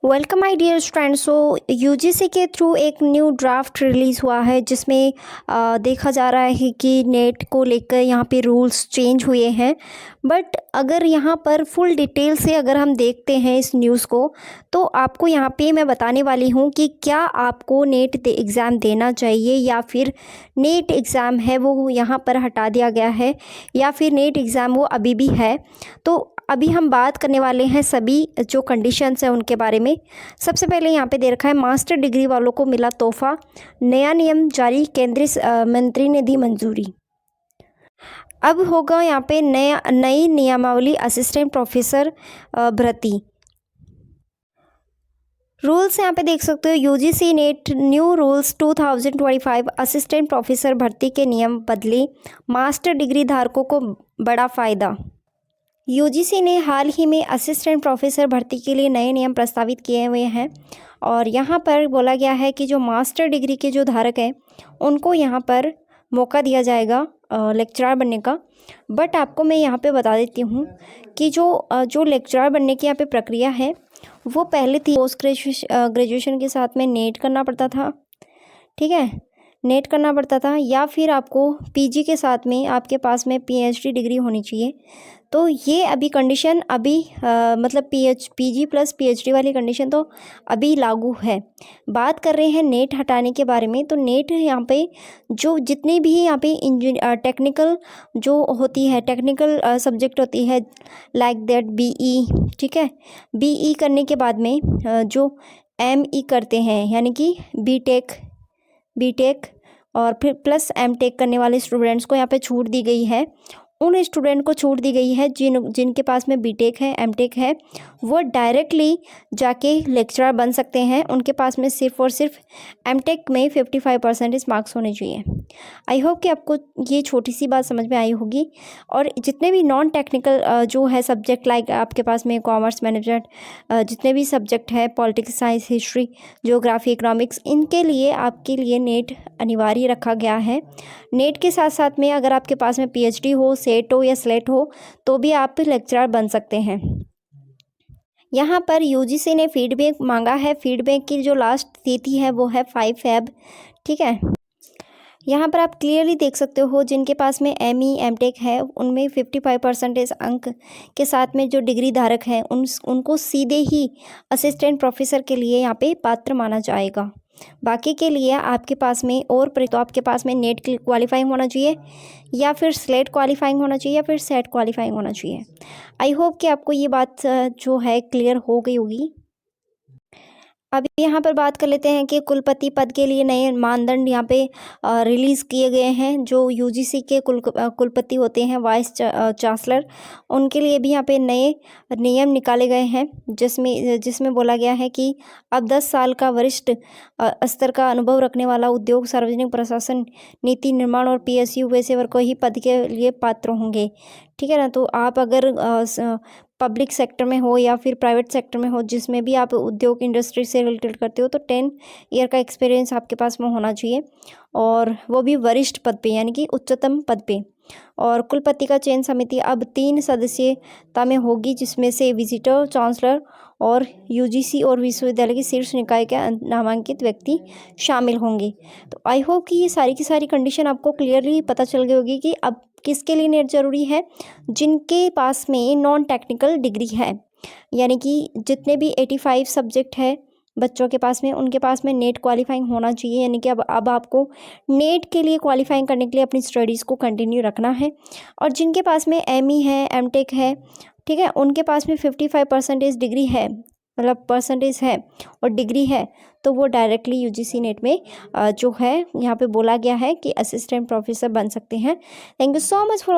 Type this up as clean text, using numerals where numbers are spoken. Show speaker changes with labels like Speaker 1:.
Speaker 1: Welcome my dear students. So UGC के through एक new draft release हुआ है जिसमें देखा जा रहा है कि नेट को लेकर यहाँ पे रूल्स चेंज हुए हैं। बट अगर यहाँ पर फुल डिटेल से अगर हम देखते हैं इस न्यूज़ को, तो आपको यहाँ पे मैं बताने वाली हूँ कि क्या आपको नेट एग्ज़ाम देना चाहिए या फिर नेट एग्ज़ाम है वो यहाँ पर हटा दिया गया है या फिर नेट एग्ज़ाम वो अभी भी है। तो अभी हम बात करने वाले हैं सभी जो कंडीशंस हैं उनके बारे में। सबसे पहले यहाँ पे दे रखा है मास्टर डिग्री वालों को मिला तोहफा, नया नियम जारी, केंद्रीय मंत्री ने दी मंजूरी। अब होगा यहाँ पे नई नियमावली असिस्टेंट प्रोफेसर भर्ती। रूल्स यहाँ पे देख सकते हो, UGC net new rules 2025 assistant professor भर्ती के नियम बदले, मास्टर डिग्री धारकों को बड़ा फ़ायदा। यूजीसी ने हाल ही में असिस्टेंट प्रोफेसर भर्ती के लिए नए नियम प्रस्तावित किए हुए हैं और यहाँ पर बोला गया है कि जो मास्टर डिग्री के जो धारक हैं उनको यहाँ पर मौका दिया जाएगा लेक्चरर बनने का। बट आपको मैं यहाँ पे बता देती हूँ कि जो लेक्चरर बनने की यहाँ पे प्रक्रिया है वो पहले थी पोस्ट ग्रेजुएशन के साथ में नेट करना पड़ता था, ठीक है, नेट करना पड़ता था, या फिर आपको पीजी के साथ में आपके पास में पीएचडी डिग्री होनी चाहिए। तो ये अभी कंडीशन मतलब पीजी प्लस पीएचडी वाली कंडीशन तो अभी लागू है। बात कर रहे हैं नेट हटाने के बारे में। तो नेट यहाँ पे जो जितने भी यहाँ पे टेक्निकल जो होती है, टेक्निकल सब्जेक्ट होती है लाइक दैट बीई, ठीक है, बीई करने के बाद में जो एमई करते हैं यानी कि बीटेक और फिर प्लस एमटेक करने वाले स्टूडेंट्स को यहाँ पे छूट दी गई है। उन स्टूडेंट को छूट दी गई है जिनके पास में बीटेक है, एमटेक है, वो डायरेक्टली जाके लेक्चरर बन सकते हैं। उनके पास में सिर्फ और सिर्फ एमटेक में 55% मार्क्स होने चाहिए। आई होप कि आपको ये छोटी सी बात समझ में आई होगी। और जितने भी नॉन टेक्निकल जो है सब्जेक्ट लाइक आपके पास में कॉमर्स, मैनेजमेंट, जितने भी सब्जेक्ट है, politics science, history, geography, economics, इनके लिए आपके लिए नेट अनिवार्य रखा गया है। नेट के साथ साथ में अगर आपके पास में पीएचडी हो, सेट हो या स्लेट हो तो भी आप लेक्चरर बन सकते हैं। यहाँ पर यूजीसी ने फीडबैक मांगा है। फीडबैक की जो लास्ट तिथि है वो है 5 फेब, ठीक है। यहाँ पर आप क्लियरली देख सकते हो जिनके पास में एमई एमटेक है उनमें 55% अंक के साथ में जो डिग्री धारक हैं उनको सीधे ही असिस्टेंट प्रोफेसर के लिए यहाँ पे पात्र माना जाएगा। बाकी के लिए आपके पास में तो आपके पास में नेट क्वालिफाइंग होना चाहिए या फिर स्लेट क्वालिफाइंग होना चाहिए या फिर सेट क्वालिफाइंग होना चाहिए। आई होप कि आपको ये बात जो है क्लियर हो गई होगी। अब यहाँ पर बात कर लेते हैं कि कुलपति पद के लिए नए मानदंड यहाँ पे रिलीज़ किए गए हैं। जो यूजीसी के कुलपति होते हैं, वाइस चांसलर, उनके लिए भी यहाँ पे नए नियम निकाले गए हैं जिसमें बोला गया है कि अब 10 साल का वरिष्ठ स्तर का अनुभव रखने वाला उद्योग, सार्वजनिक प्रशासन, नीति निर्माण और पीएसयू पेशेवर को ही पद के लिए पात्र होंगे, ठीक है ना। तो आप अगर पब्लिक सेक्टर में हो या फिर प्राइवेट सेक्टर में हो, जिसमें भी आप उद्योग इंडस्ट्री से रिलेटेड करते हो, तो 10 ईयर का एक्सपीरियंस आपके पास में होना चाहिए और वो भी वरिष्ठ पद पे यानी कि उच्चतम पद पे। और कुलपति का चयन समिति अब 3 सदस्यता में होगी जिसमें से विजिटर, चांसलर और यूजीसी और विश्वविद्यालय के शीर्ष निकाय के नामांकित व्यक्ति शामिल होंगे। तो आई होप कि ये सारी की सारी कंडीशन आपको क्लियरली पता चल गई होगी कि अब किसके लिए नेट ज़रूरी है। जिनके पास में नॉन टेक्निकल डिग्री है यानी कि जितने भी 85 सब्जेक्ट है बच्चों के पास में, उनके पास में नेट क्वालिफाइंग होना चाहिए। यानी कि अब आपको नेट के लिए क्वालिफाइंग करने के लिए अपनी स्टडीज़ को कंटिन्यू रखना है। और जिनके पास में एमई है, एमटेक है, ठीक है, उनके पास में 55% डिग्री है, मतलब परसेंटेज है और डिग्री है, तो वो डायरेक्टली यूजीसी नेट में जो है यहाँ पे बोला गया है कि असिस्टेंट प्रोफेसर बन सकते हैं। Thank you so much for